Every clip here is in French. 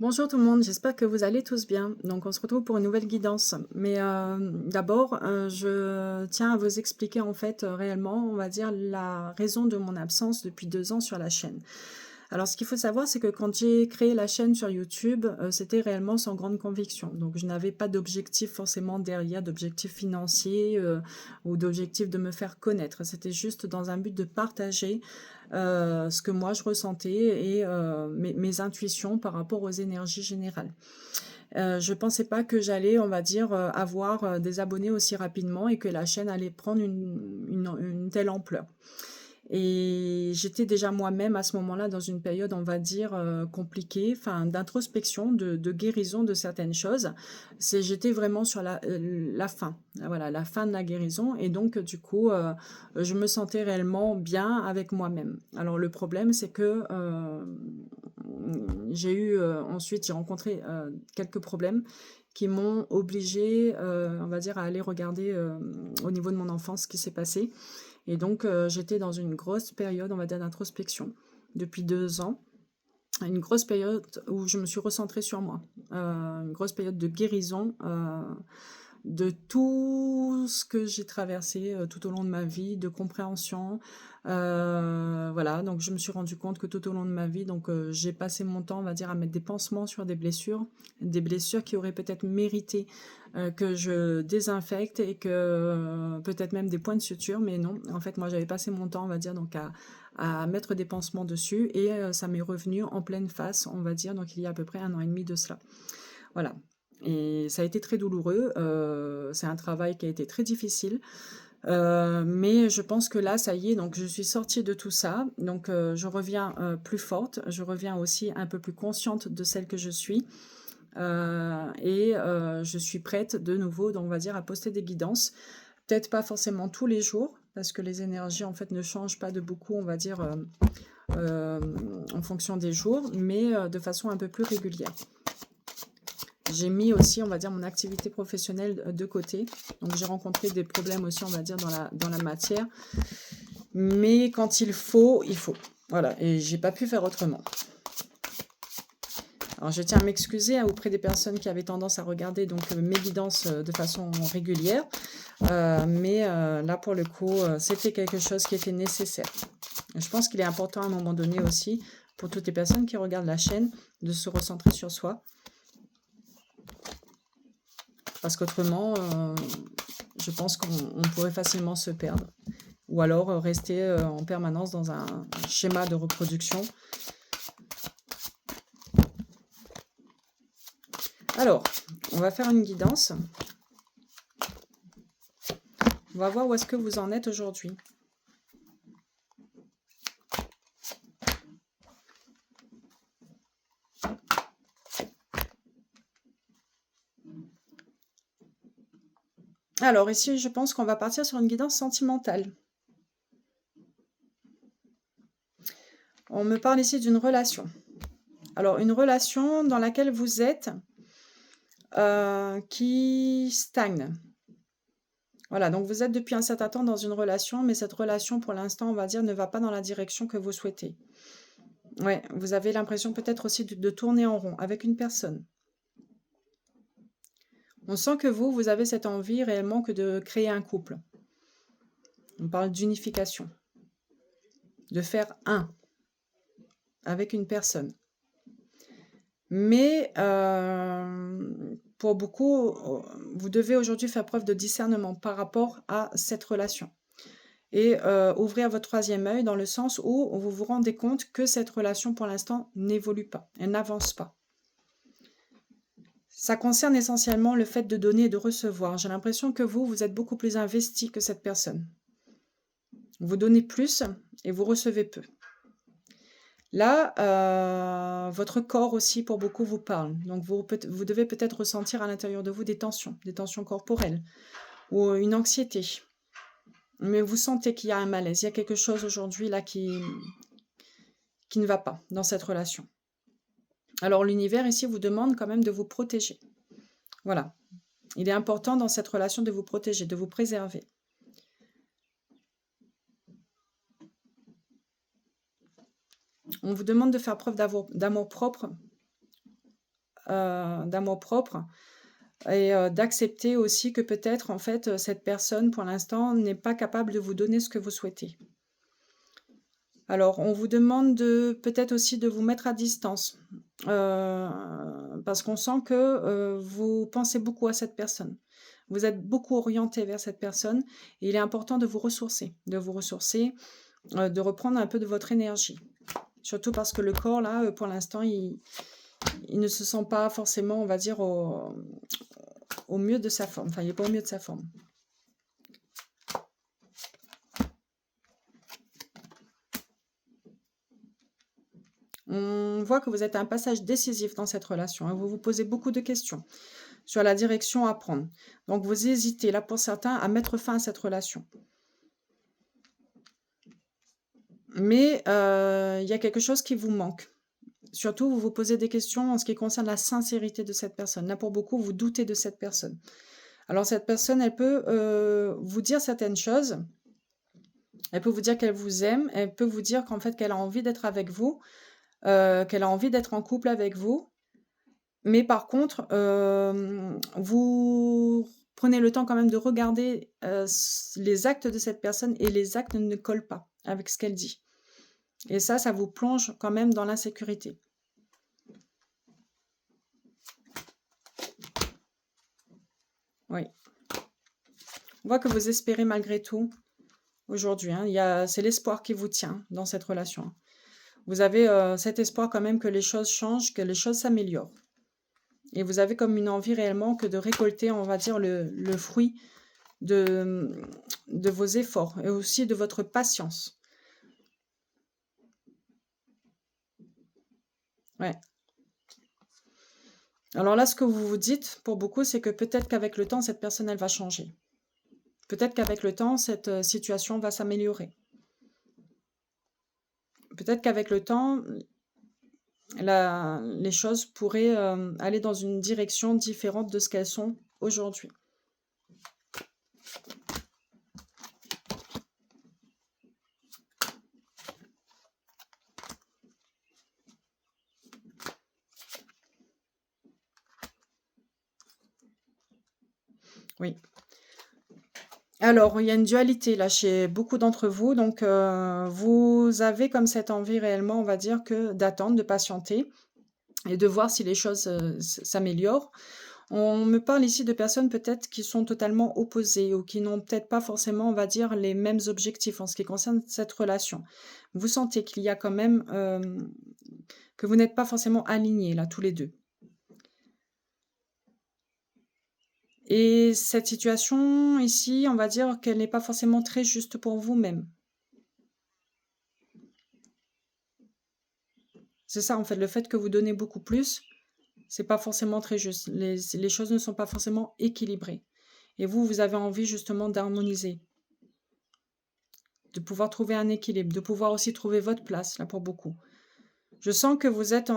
Bonjour tout le monde, j'espère que vous allez tous bien. Donc on se retrouve pour une nouvelle guidance. Mais d'abord, je tiens à vous expliquer en fait réellement, on va dire, la raison de mon absence depuis 2 ans sur la chaîne. Alors ce qu'il faut savoir, c'est que quand j'ai créé la chaîne sur YouTube, c'était réellement sans grande conviction. Donc je n'avais pas d'objectif forcément derrière, d'objectif financier ou d'objectif de me faire connaître. C'était juste dans un but de partager ce que moi je ressentais et mes intuitions par rapport aux énergies générales. Je pensais pas que j'allais, on va dire, avoir des abonnés aussi rapidement et que la chaîne allait prendre une telle ampleur. Et j'étais déjà moi-même à ce moment-là dans une période, on va dire, compliquée, enfin d'introspection, de guérison de certaines choses. J'étais vraiment sur la fin, voilà, la fin de la guérison. Et donc, du coup, je me sentais réellement bien avec moi-même. Alors, le problème, c'est que ensuite, j'ai rencontré quelques problèmes qui m'ont obligée, on va dire, à aller regarder au niveau de mon enfance ce qui s'est passé. Et donc, j'étais dans une grosse période, on va dire, d'introspection depuis 2 ans. Une grosse période où je me suis recentrée sur moi. Une grosse période de guérison de tout ce que j'ai traversé tout au long de ma vie, de compréhension. Voilà, donc je me suis rendu compte que tout au long de ma vie, donc j'ai passé mon temps, on va dire, à mettre des pansements sur des blessures qui auraient peut-être mérité que je désinfecte et que peut-être même des points de suture, mais non, en fait, moi j'avais passé mon temps, on va dire, donc à mettre des pansements dessus et ça m'est revenu en pleine face, on va dire, donc il y a à peu près 1 an et demi de cela. Voilà. Et ça a été très douloureux. C'est un travail qui a été très difficile. Mais je pense que là, ça y est, donc je suis sortie de tout ça. Donc je reviens plus forte. Je reviens aussi un peu plus consciente de celle que je suis. Je suis prête de nouveau, donc on va dire, à poster des guidances. Peut-être pas forcément tous les jours, parce que les énergies, en fait, ne changent pas de beaucoup, on va dire, euh, en fonction des jours, mais de façon un peu plus régulière. J'ai mis aussi, on va dire, mon activité professionnelle de côté. Donc, j'ai rencontré des problèmes aussi, on va dire, dans la matière. Mais quand il faut, il faut. Voilà, et j'ai pas pu faire autrement. Alors, je tiens à m'excuser auprès des personnes qui avaient tendance à regarder donc mes guidances de façon régulière. Là, pour le coup, c'était quelque chose qui était nécessaire. Je pense qu'il est important à un moment donné aussi, pour toutes les personnes qui regardent la chaîne, de se recentrer sur soi. Parce qu'autrement, je pense qu'on pourrait facilement se perdre. Ou alors rester en permanence dans un schéma de reproduction. Alors, on va faire une guidance. On va voir où est-ce que vous en êtes aujourd'hui. Alors ici, je pense qu'on va partir sur une guidance sentimentale. On me parle ici d'une relation. Alors, une relation dans laquelle vous êtes qui stagne. Voilà, donc vous êtes depuis un certain temps dans une relation, mais cette relation, pour l'instant, on va dire, ne va pas dans la direction que vous souhaitez. Ouais, vous avez l'impression peut-être aussi de tourner en rond avec une personne. On sent que vous avez cette envie réellement que de créer un couple. On parle d'unification, de faire un avec une personne. Mais pour beaucoup, vous devez aujourd'hui faire preuve de discernement par rapport à cette relation. Et ouvrir votre troisième œil dans le sens où vous vous rendez compte que cette relation, pour l'instant, n'évolue pas, elle n'avance pas. Ça concerne essentiellement le fait de donner et de recevoir. J'ai l'impression que vous êtes beaucoup plus investi que cette personne. Vous donnez plus et vous recevez peu. Là, votre corps aussi, pour beaucoup, vous parle. Donc, vous devez peut-être ressentir à l'intérieur de vous des tensions corporelles ou une anxiété. Mais vous sentez qu'il y a un malaise, il y a quelque chose aujourd'hui là qui ne va pas dans cette relation. Alors, l'univers ici vous demande quand même de vous protéger. Voilà. Il est important dans cette relation de vous protéger, de vous préserver. On vous demande de faire preuve d'amour propre d'amour propre et d'accepter aussi que peut-être, en fait, cette personne, pour l'instant, n'est pas capable de vous donner ce que vous souhaitez. Alors, on vous demande peut-être aussi de vous mettre à distance, parce qu'on sent que, vous pensez beaucoup à cette personne. Vous êtes beaucoup orienté vers cette personne et il est important de vous ressourcer, de reprendre un peu de votre énergie. Surtout parce que le corps là, pour l'instant, il ne se sent pas forcément, on va dire, au mieux de sa forme. Enfin, il est pas au mieux de sa forme. On voit que vous êtes à un passage décisif dans cette relation, hein. Vous vous posez beaucoup de questions sur la direction à prendre. Donc vous hésitez, là, pour certains, à mettre fin à cette relation. Mais, il y a quelque chose qui vous manque. Surtout, vous vous posez des questions en ce qui concerne la sincérité de cette personne. Là, pour beaucoup, vous doutez de cette personne. Alors cette personne, elle peut, vous dire certaines choses. Elle peut vous dire qu'elle vous aime. Elle peut vous dire qu'en fait, qu'elle a envie d'être avec vous, qu'elle a envie d'être en couple avec vous. Mais par contre, vous prenez le temps quand même de regarder, les actes de cette personne et les actes ne collent pas avec ce qu'elle dit. Et ça vous plonge quand même dans l'insécurité. Oui. On voit que vous espérez malgré tout aujourd'hui, hein. C'est l'espoir qui vous tient dans cette relation. Vous avez cet espoir quand même que les choses changent, que les choses s'améliorent. Et vous avez comme une envie réellement que de récolter, on va dire, le fruit de vos efforts et aussi de votre patience. Ouais. Alors là, ce que vous vous dites, pour beaucoup, c'est que peut-être qu'avec le temps, cette personne, elle va changer. Peut-être qu'avec le temps, cette situation va s'améliorer. Peut-être qu'avec le temps, les choses pourraient aller dans une direction différente de ce qu'elles sont aujourd'hui. Oui. Alors, il y a une dualité là chez beaucoup d'entre vous. Donc, vous avez comme cette envie réellement, on va dire, que d'attendre, de patienter et de voir si les choses s'améliorent. On me parle ici de personnes peut-être qui sont totalement opposées ou qui n'ont peut-être pas forcément, on va dire, les mêmes objectifs en ce qui concerne cette relation. Vous sentez qu'il y a quand même que vous n'êtes pas forcément alignés là, tous les deux. Et cette situation ici, on va dire qu'elle n'est pas forcément très juste pour vous-même. C'est ça, en fait, le fait que vous donnez beaucoup plus, c'est pas forcément très juste. Les choses ne sont pas forcément équilibrées. Et vous avez envie justement d'harmoniser, de pouvoir trouver un équilibre, de pouvoir aussi trouver votre place, là, pour beaucoup. Je sens que vous êtes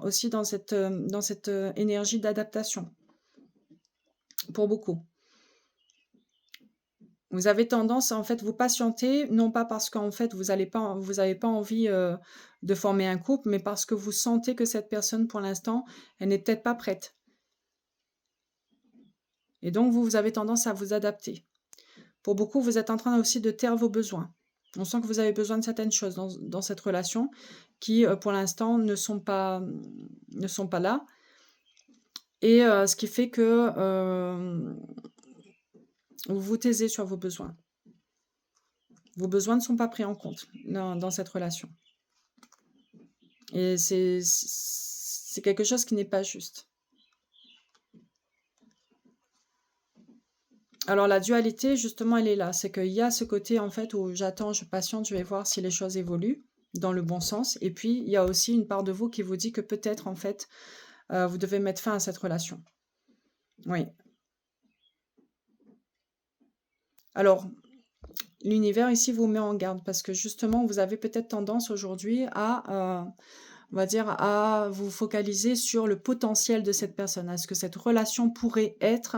aussi dans cette énergie d'adaptation, pour beaucoup. Vous avez tendance à, en fait, vous patienter, non pas parce qu'en fait, vous avez pas envie de former un couple, mais parce que vous sentez que cette personne, pour l'instant, elle n'est peut-être pas prête. Et donc, vous avez tendance à vous adapter. Pour beaucoup, vous êtes en train aussi de taire vos besoins. On sent que vous avez besoin de certaines choses dans cette relation qui, pour l'instant, ne sont pas là. Et ce qui fait que vous vous taisez sur vos besoins. Vos besoins ne sont pas pris en compte dans cette relation. Et c'est quelque chose qui n'est pas juste. Alors la dualité, justement, elle est là. C'est qu'il y a ce côté, en fait, où j'attends, je patiente, je vais voir si les choses évoluent dans le bon sens. Et puis, il y a aussi une part de vous qui vous dit que peut-être, en fait, vous devez mettre fin à cette relation. Oui. Alors, l'univers ici vous met en garde parce que justement, vous avez peut-être tendance aujourd'hui à, on va dire, à vous focaliser sur le potentiel de cette personne, à ce que cette relation pourrait être,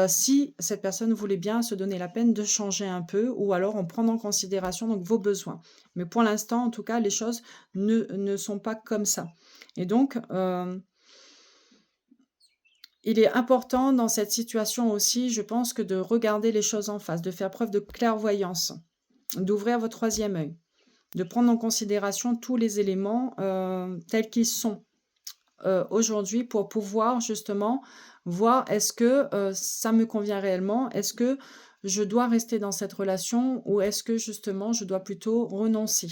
si cette personne voulait bien se donner la peine de changer un peu ou alors en prendre en considération donc vos besoins. Mais pour l'instant, en tout cas, les choses ne sont pas comme ça. Et donc, il est important dans cette situation aussi, je pense, que de regarder les choses en face, de faire preuve de clairvoyance, d'ouvrir votre troisième œil, de prendre en considération tous les éléments tels qu'ils sont aujourd'hui pour pouvoir justement voir est-ce que ça me convient réellement, est-ce que je dois rester dans cette relation ou est-ce que justement je dois plutôt renoncer.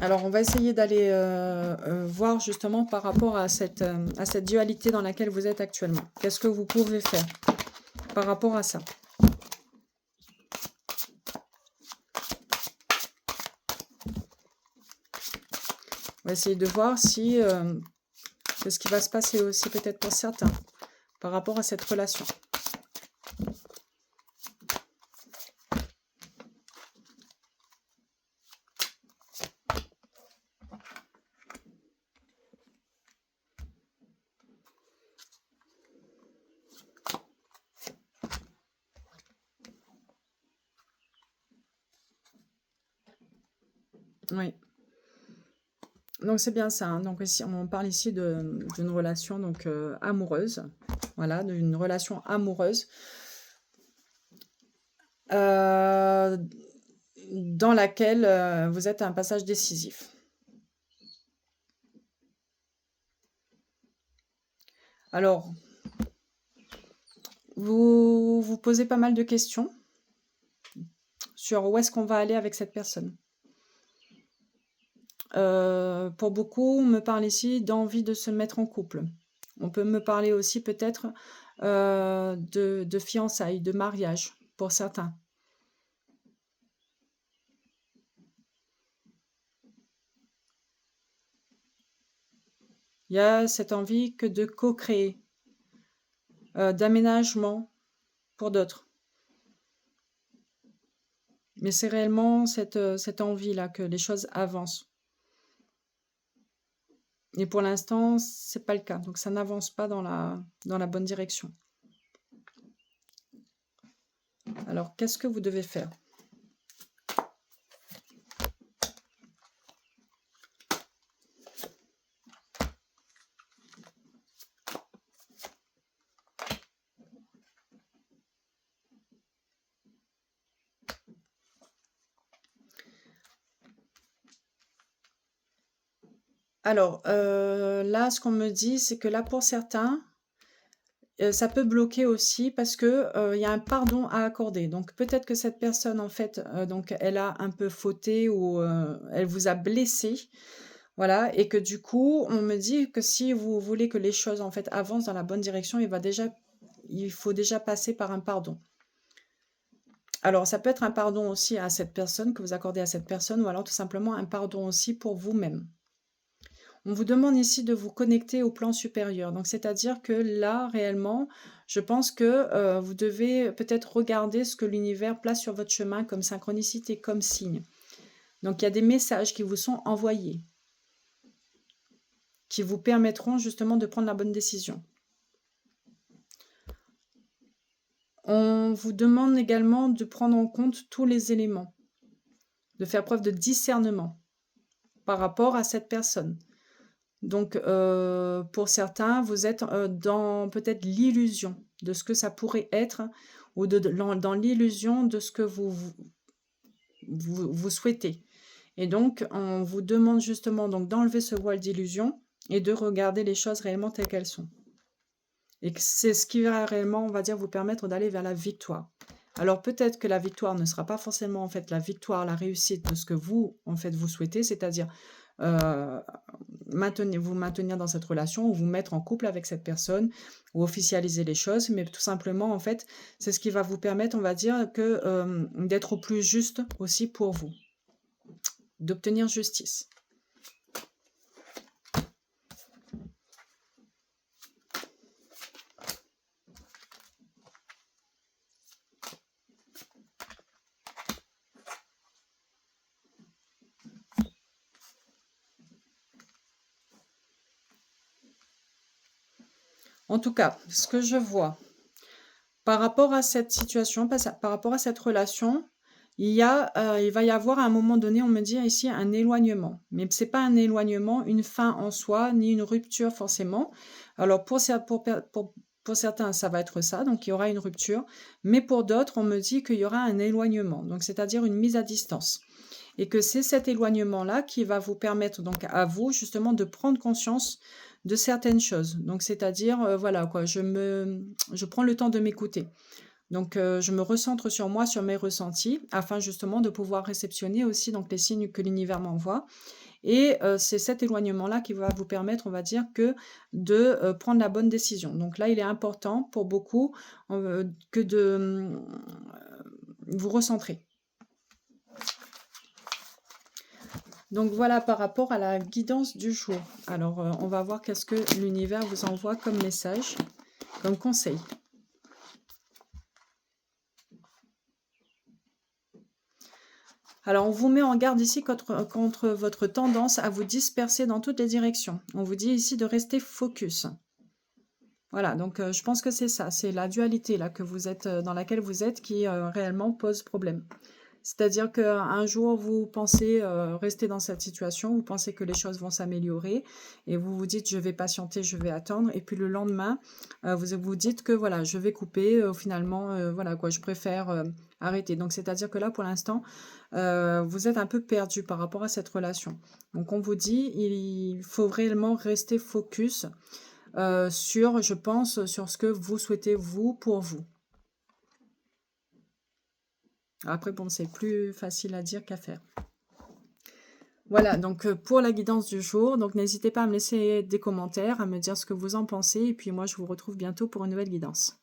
Alors, on va essayer d'aller voir justement par rapport à cette dualité dans laquelle vous êtes actuellement. Qu'est-ce que vous pouvez faire par rapport à ça? On va essayer de voir si c'est ce qui va se passer aussi peut-être pour certains par rapport à cette relation. Oui. Donc c'est bien ça, hein. Donc ici, on parle ici d'une relation donc amoureuse. Voilà, d'une relation amoureuse. Dans laquelle vous êtes à un passage décisif. Alors, vous vous posez pas mal de questions sur où est-ce qu'on va aller avec cette personne. Pour beaucoup, on me parle ici d'envie de se mettre en couple. On peut me parler aussi peut-être de fiançailles, de mariage, pour certains. Il y a cette envie que de co-créer, d'aménagement pour d'autres. Mais c'est réellement cette envie-là que les choses avancent. Et pour l'instant, c'est pas le cas. Donc ça n'avance pas dans la bonne direction. Alors, qu'est-ce que vous devez faire? Alors, là, ce qu'on me dit, c'est que là, pour certains, ça peut bloquer aussi parce que il y a un pardon à accorder. Donc, peut-être que cette personne, en fait, donc, elle a un peu fauté ou elle vous a blessé. Voilà, et que du coup, on me dit que si vous voulez que les choses, en fait, avancent dans la bonne direction, il faut déjà passer par un pardon. Alors, ça peut être un pardon aussi à cette personne, que vous accordez à cette personne, ou alors tout simplement un pardon aussi pour vous-même. On vous demande ici de vous connecter au plan supérieur. Donc, c'est-à-dire que là, réellement, je pense que vous devez peut-être regarder ce que l'univers place sur votre chemin comme synchronicité, comme signe. Donc, il y a des messages qui vous sont envoyés, qui vous permettront justement de prendre la bonne décision. On vous demande également de prendre en compte tous les éléments, de faire preuve de discernement par rapport à cette personne. Donc, pour certains, vous êtes dans peut-être l'illusion de ce que ça pourrait être ou dans l'illusion de ce que vous souhaitez. Et donc, on vous demande justement donc d'enlever ce voile d'illusion et de regarder les choses réellement telles qu'elles sont. Et que c'est ce qui va réellement, on va dire, vous permettre d'aller vers la victoire. Alors peut-être que la victoire ne sera pas forcément en fait la victoire, la réussite de ce que vous, en fait, vous souhaitez, c'est-à-dire vous maintenir dans cette relation ou vous mettre en couple avec cette personne ou officialiser les choses, mais tout simplement, en fait, c'est ce qui va vous permettre, on va dire, que d'être au plus juste aussi pour vous, d'obtenir justice. En tout cas, ce que je vois par rapport à cette situation, par rapport à cette relation, il va y avoir à un moment donné, on me dit ici, un éloignement. Mais c'est pas un éloignement, une fin en soi, ni une rupture forcément. Alors pour certains, ça va être ça, donc il y aura une rupture. Mais pour d'autres, on me dit qu'il y aura un éloignement, donc c'est-à-dire une mise à distance. Et que c'est cet éloignement-là qui va vous permettre donc à vous justement de prendre conscience de certaines choses. Donc c'est-à-dire, voilà quoi, je prends le temps de m'écouter. Donc je me recentre sur moi, sur mes ressentis, afin justement de pouvoir réceptionner aussi donc les signes que l'univers m'envoie. Et c'est cet éloignement-là qui va vous permettre, on va dire, que de prendre la bonne décision. Donc là, il est important pour beaucoup que de vous recentrer. Donc voilà par rapport à la guidance du jour. Alors on va voir qu'est-ce que l'univers vous envoie comme message, comme conseil. Alors, on vous met en garde ici contre votre tendance à vous disperser dans toutes les directions. On vous dit ici de rester focus. Voilà, donc je pense que c'est ça, c'est la dualité là que vous êtes dans laquelle vous êtes qui réellement pose problème. C'est-à-dire qu'un jour, vous pensez rester dans cette situation, vous pensez que les choses vont s'améliorer et vous vous dites, je vais patienter, je vais attendre. Et puis le lendemain, vous vous dites que voilà, je vais couper, finalement, voilà quoi, je préfère arrêter. Donc c'est-à-dire que là, pour l'instant, vous êtes un peu perdu par rapport à cette relation. Donc on vous dit, il faut réellement rester focus sur, je pense, sur ce que vous souhaitez vous pour vous. Après, bon, c'est plus facile à dire qu'à faire. Voilà, donc pour la guidance du jour, donc n'hésitez pas à me laisser des commentaires, à me dire ce que vous en pensez, et puis moi je vous retrouve bientôt pour une nouvelle guidance.